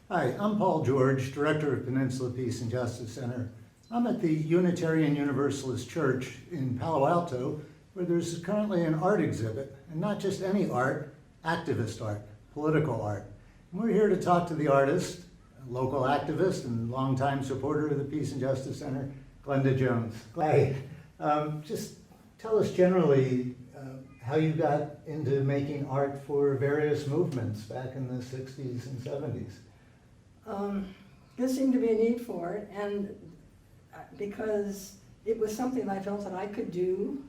Hi, I'm Paul George, Director of Peninsula Peace and Justice Center. I'm at the Unitarian Universalist Church in Palo Alto, where there's currently an art exhibit, and not just any art, activist art, political art. And we're here to talk to the artist, a local activist and longtime supporter of the Peace and Justice Center, Glenda Jones. Hi, just tell us generally how you got into making art for various movements back in the 60s and 70s. There seemed to be a need for it, and because it was something I felt that I could do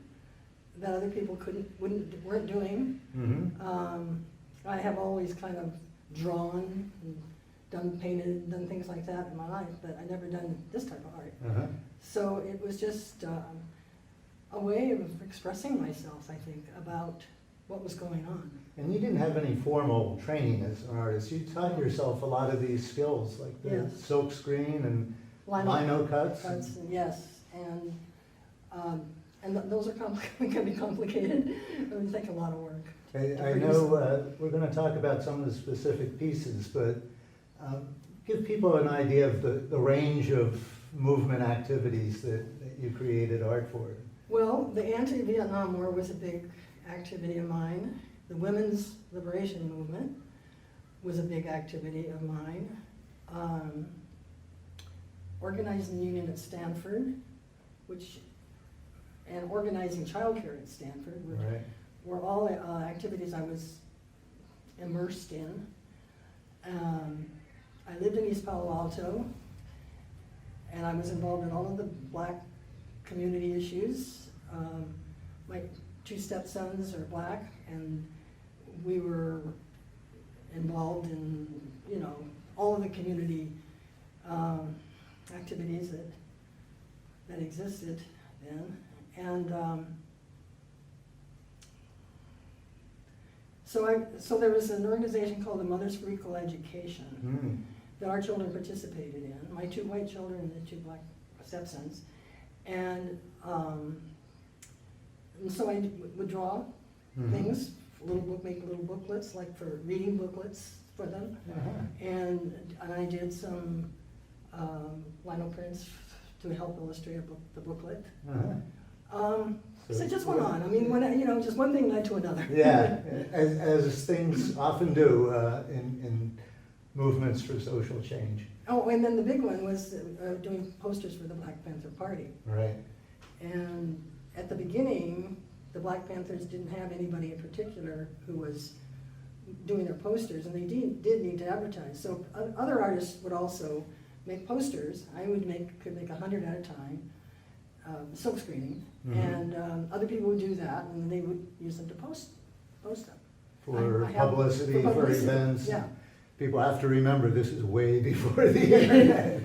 that other people weren't doing. Mm-hmm. I have always kind of drawn and painted, done things like that in my life, but I never done this type of art. Uh-huh. So it was just a way of expressing myself, I think, about what was going on. And you didn't have any formal training as an artist. You taught yourself a lot of these skills, like the Yes. silk screen and lino cuts. Yes, and those are can be complicated. It would take a lot of work. I know we're going to talk about some of the specific pieces, but give people an idea of the range of movement activities that you created art for. Well, the anti-Vietnam War was a big activity of mine. The women's liberation movement was a big activity of mine. Organizing the union at Stanford, and organizing childcare at Stanford, which Right. were all activities I was immersed in. I lived in East Palo Alto, and I was involved in all of the Black community issues. My two stepsons are Black, and we were involved in, all of the community activities that existed then. And so there was an organization called the Mothers for Equal Education that our children participated in, my two white children and the two Black stepsons. And so I would draw things, make little booklets, like for reading booklets for them. Uh-huh. And I did some lino prints to help illustrate the booklet. Uh-huh. So it just went on. I mean, just one thing led to another. Yeah, as things often do in movements for social change. Oh, and then the big one was doing posters for the Black Panther Party. Right. And at the beginning, the Black Panthers didn't have anybody in particular who was doing their posters, and they did need to advertise. So other artists would also make posters. I could make 100 at a time, silk screening, and other people would do that, and they would use them to post them. For publicity, for events. Yeah. People have to remember this is way before the internet.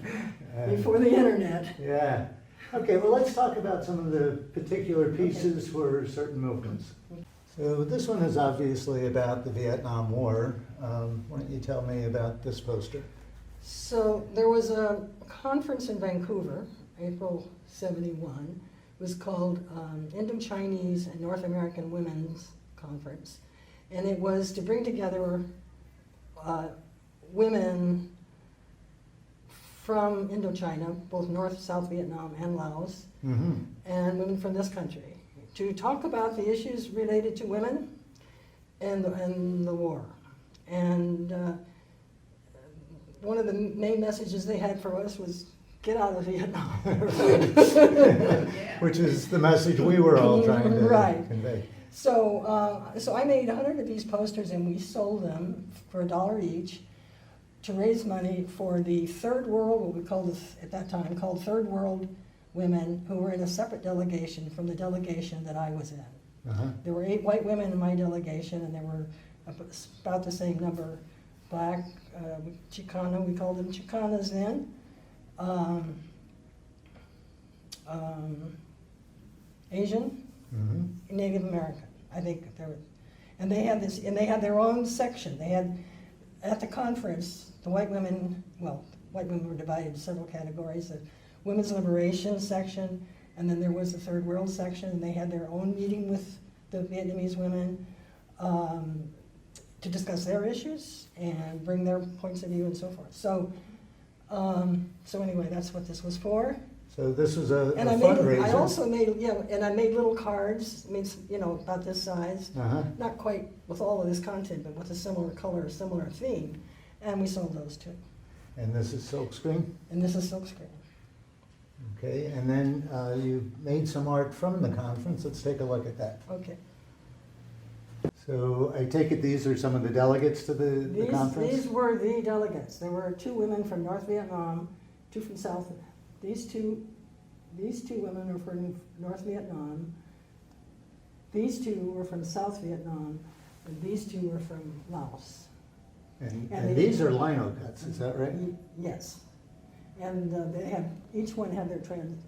Before the internet. Yeah. Okay, well, let's talk about some of the particular pieces for certain movements. So this one is obviously about the Vietnam War. Why don't you tell me about this poster? So there was a conference in Vancouver, April '71. It was called Indo-Chinese and North American Women's Conference. And it was to bring together women from Indochina, both North, South Vietnam, and Laos, and women from this country, to talk about the issues related to women and the war. And one of the main messages they had for us was, get out of Vietnam. Which is the message we were all trying to convey. So I made 100 of these posters, and we sold them for $1 each to raise money for the Third World, what we called this at that time, called Third World women who were in a separate delegation from the delegation that I was in. There were 8 white women in my delegation, and there were about the same number Black, Chicano, we called them Chicanas then, Asian, Native American. I think there were, and they had their own section. They had, at the conference, the white women were divided into several categories. The women's liberation section, and then there was the Third World section, and they had their own meeting with the Vietnamese women. to discuss their issues and bring their points of view and so forth. So, so anyway, that's what this was for. So this was a And fundraiser. I also made, and I made little cards, about this size. Uh-huh. Not quite with all of this content, but with a similar color, similar theme. And we sold those too. And this is silkscreen? And this is silkscreen. Okay, and then you made some art from the conference. Let's take a look at that. Okay. So I take it these are some of the delegates to the conference? These were the delegates. There were 2 women from North Vietnam, 2 from South. These two women were from North Vietnam. These 2 were from South Vietnam, and these 2 were from Laos. And these are lino cuts, is that right? Yes. And they had, each one had their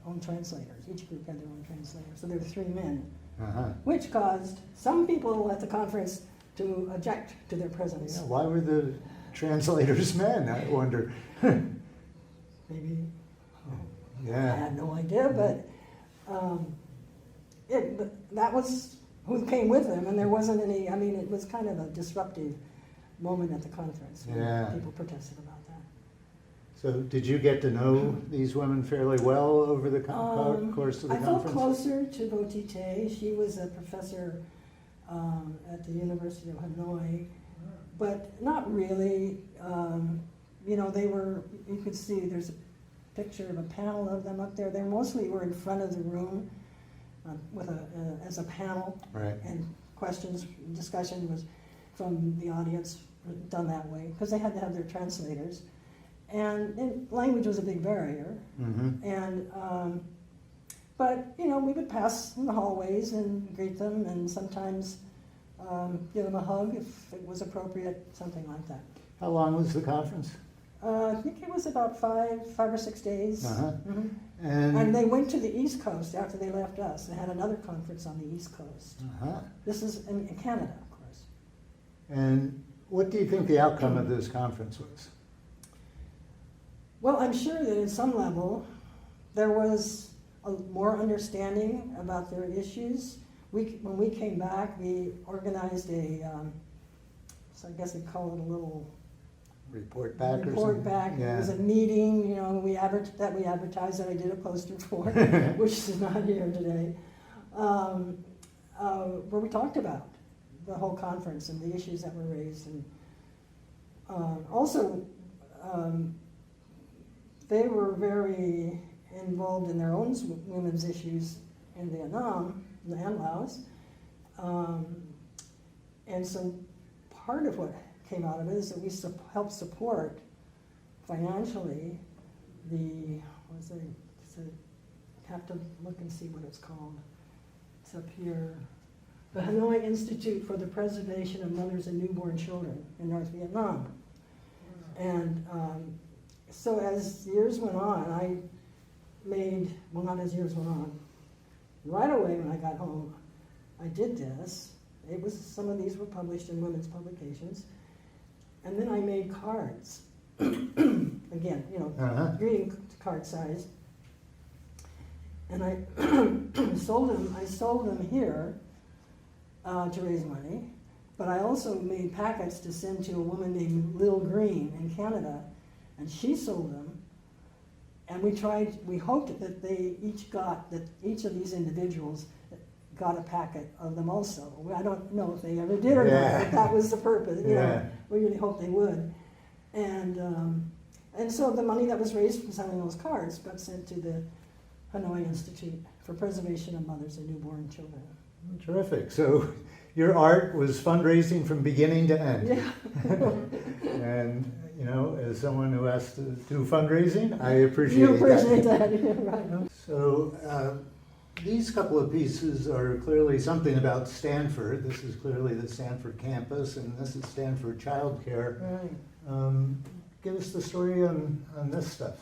own translators. Each group had their own translator. So there were 3 men, Uh-huh. which caused some people at the conference to object to their presence. Yeah, why were the translators men, I wonder? Maybe, I Yeah. had no idea, but that was who came with them, and there wasn't any, it was kind of a disruptive moment at the conference. When Yeah. people protested about that. So did you get to know these women fairly well over the course of the I felt conference? closer to Botite. She was a professor at the University of Hanoi, but not really. They were, you could see there's a picture of a panel of them up there. They mostly were in front of the room as a panel. Right. And discussion was from the audience done that way, because they had to have their translators. And language was a big barrier. Mm-hmm. And, but, we would pass in the hallways and greet them, and sometimes give them a hug if it was appropriate, something like that. How long was the conference? I think it was about 5 or 6 days. Uh-huh. Mhm. And And they went to the East Coast after they left us. They had another conference on the East Coast. uh-huh. This is in Canada, of course. And what do you think the outcome of this conference was? Well, I'm sure that at some level there was more understanding about their issues. When we came back, we organized so I guess we call it a little Report back or something? report back. Yeah. It was a meeting, we advertised that I did a poster for, which is not here today, where we talked about the whole conference and the issues that were raised. And also, they were very involved in their own women's issues in Vietnam and Laos. And so part of what came out of it is that we helped support financially have to look and see what it's called. It's up here. The Hanoi Institute for the Preservation of Mothers and Newborn Children in North Vietnam. And so as years went on, not as years went on, right away when I got home, I did this. Some of these were published in women's publications. And then I made cards. Again, Uh-huh. greeting card size. And I sold them here to raise money. But I also made packets to send to a woman named Lil Green in Canada, and she sold them. And we hoped that each of these individuals got a packet of them also. I don't know if they ever did or not, but that was the purpose. We really hoped they would. And so the money that was raised from selling those cards got sent to the Hanoi Institute for Preservation of Mothers and Newborn Children. Terrific. So your art was fundraising from beginning to end. Yeah. And, as someone who has to do fundraising, I appreciate You appreciate that. that, yeah, right. So these couple of pieces are clearly something about Stanford. This is clearly the Stanford campus, and this is Stanford childcare. Right. Give us the story on this stuff.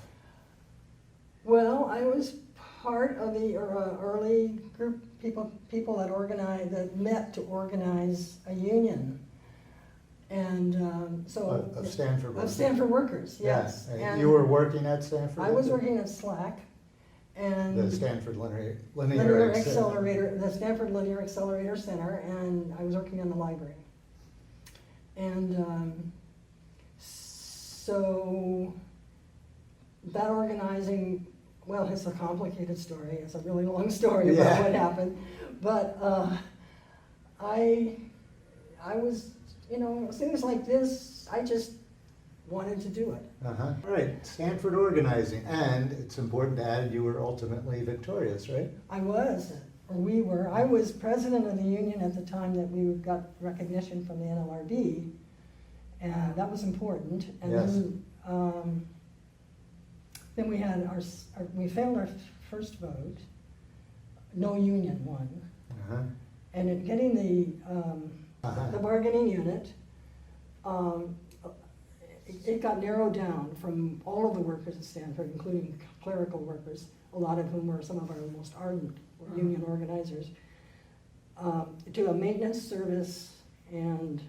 Well, I was part of the early group people that met to organize a union, and Of Stanford of workers. Stanford workers, yes. Yeah. And You were working at Stanford? I was working at SLAC, and The Stanford Linear Accelerator, the Stanford Linear Accelerator Center, and I was working in the library. And so that organizing, well, it's a complicated story. It's a really long story about what happened. But I was, things like this, I just wanted to do it. Uh-huh. Right, Stanford organizing, and it's important to add you were ultimately victorious, right? I was, or we were. I was president of the union at the time that we got recognition from the NLRB, and that was important. And Yes. then we had we failed our first vote. No union won, Uh-huh. and in getting the bargaining unit, it got narrowed down from all of the workers at Stanford, including clerical workers, a lot of whom were some of our most ardent union organizers, to a maintenance service and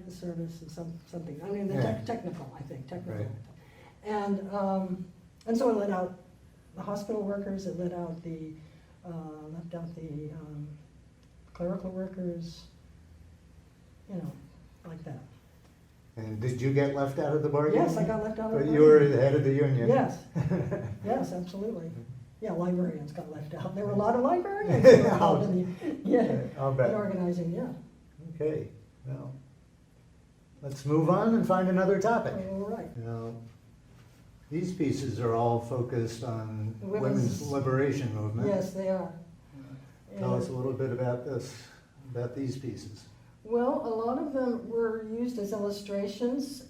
something. I mean, technical, I think, technical. Right. And so it let out the hospital workers, it let out left out the clerical workers, like that. And did you get left out of the bargain? Yes, I got left out of the But bargain. you were the head of the union. Yes, yes, absolutely. Yeah, librarians got left out. There were a lot of librarians involved in I'll bet. in organizing, yeah. Okay, well, let's move on and find another topic. All right. Now, these pieces are all focused on Women's- women's liberation movement. Yes, they are. Tell us a And- little bit about these pieces. Well, a lot of them were used as illustrations.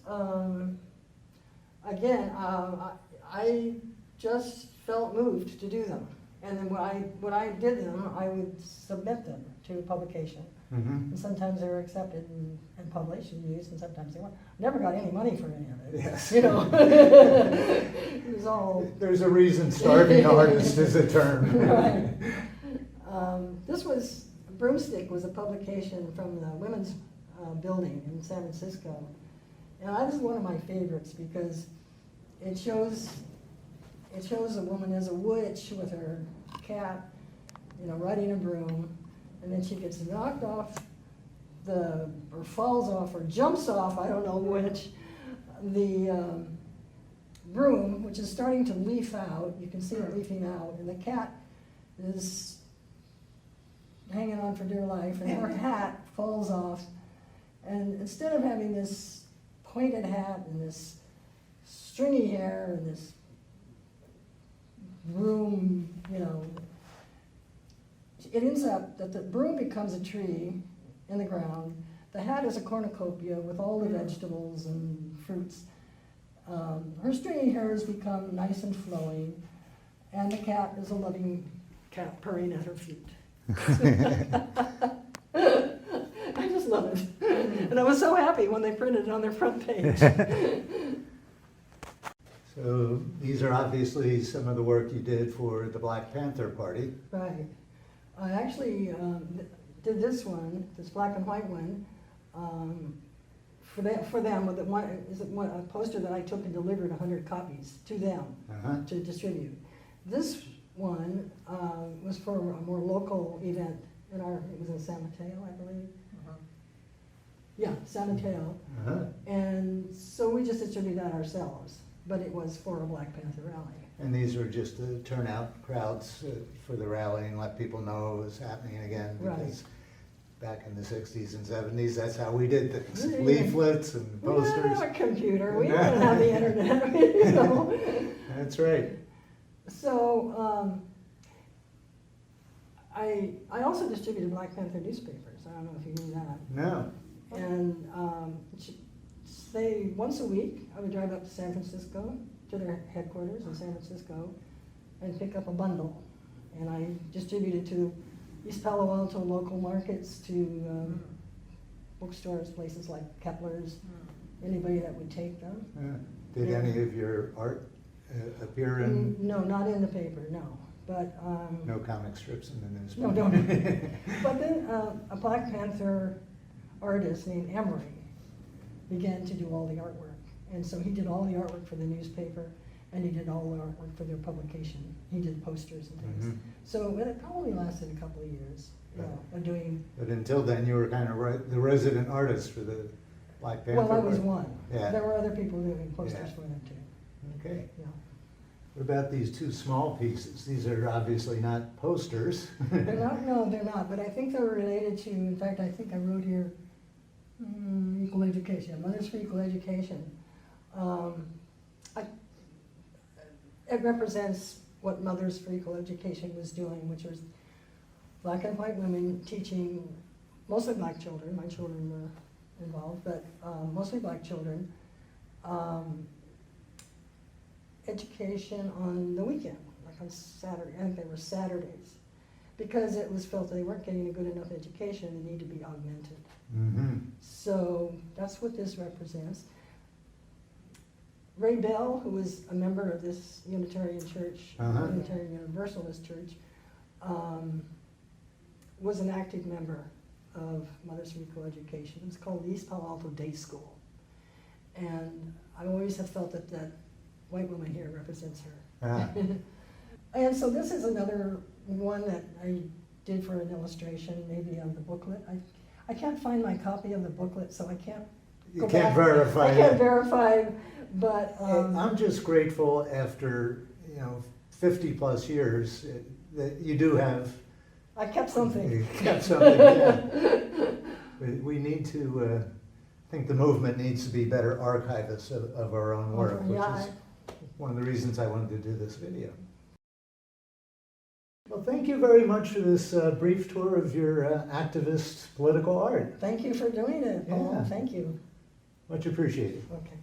Again, I just felt moved to do them. And then when I did them, I would submit them to publication. Mm-hmm. And sometimes they were accepted and published and used, and sometimes they weren't. Never got any money for any of it. Yes. It was all... There's a reason starving artist is a term. Right. Broomstick was a publication from the women's building in San Francisco. And this is one of my favorites because it shows a woman as a witch with her cat, riding a broom, and then she gets knocked off or falls off or jumps off, I don't know which, the broom, which is starting to leaf out. You can see it leafing out, and the cat is hanging on for dear life, and her hat falls off. And instead of having this pointed hat and this stringy hair and this broom, it ends up that the broom becomes a tree in the ground. The hat is a cornucopia with all the vegetables and fruits. Her stringy hairs become nice and flowing, and the cat is a loving cat purring at her feet. I just love it. And I was so happy when they printed it on their front page. So these are obviously some of the work you did for the Black Panther Party. Right. I actually did this black and white one, for them. With a poster that I took and delivered 100 copies to them Uh-huh. to distribute. This one was for a more local event it was in San Mateo, I believe. Yeah, San Mateo. Uh-huh. And so we just distributed that ourselves, but it was for a Black Panther rally. And these were just to turn out crowds for the rally and let people know it was happening again. Right. Because back in the 60s and 70s, that's how we did things. Yeah. Leaflets and We didn't posters. have a computer, we didn't have the internet. That's right. So I also distributed Black Panther newspapers. I don't know if you knew that. No. And once a week, I would drive up to San Francisco, to their headquarters in San Francisco, and pick up a bundle. And I distributed to East Palo Alto local markets, to bookstores, places like Kepler's, anybody that would take them. Did any of your art appear in? No, not in the paper, no. But No comic strips in the newspaper? No. But then a Black Panther artist named Emery began to do all the artwork. And so he did all the artwork for the newspaper. and he did all the artwork for their publication. He did posters and things. Mhm. So it probably lasted a couple of years, you know, of doing, But until then, you were kind of the resident artist for the Black Panther. well, I was Party. one. Yeah. There were other people doing posters Yeah. for them too, Okay. yeah. What about these two small pieces? These are obviously not posters. They're not, no, they're not, but I think they're related to, in fact, I think I wrote here, equal education, Mothers for Equal Education. It represents what Mothers for Equal Education was doing, which was black and white women teaching, mostly black children, my children were involved, but mostly black children, education on the weekend, like on Saturday, I think they were Saturdays, because it was felt they weren't getting a good enough education and they need to be augmented. Mm-hmm. So that's what this represents. Ray Bell, who was a member of this Unitarian Church, Uh-huh. Unitarian Universalist Church, was an active member of Mothers for Equal Education. It was called the East Palo Alto Day School. And I always have felt that that white woman here represents her. Ah. And so this is another one that I did for an illustration, maybe on the booklet. I can't find my copy of the booklet, so I can't You go can't back. verify I can't it. verify, but I'm just grateful after, 50 plus years that you do have. I kept something. You kept something, yeah. We need to, I think the movement needs to be better archivists of our own work, which Yeah, is one of the reasons I wanted to do this video. Well, thank you very much for this brief tour of your activist political art. Thank you for doing it, Paul. Yeah. Thank you. Much appreciated. Okay.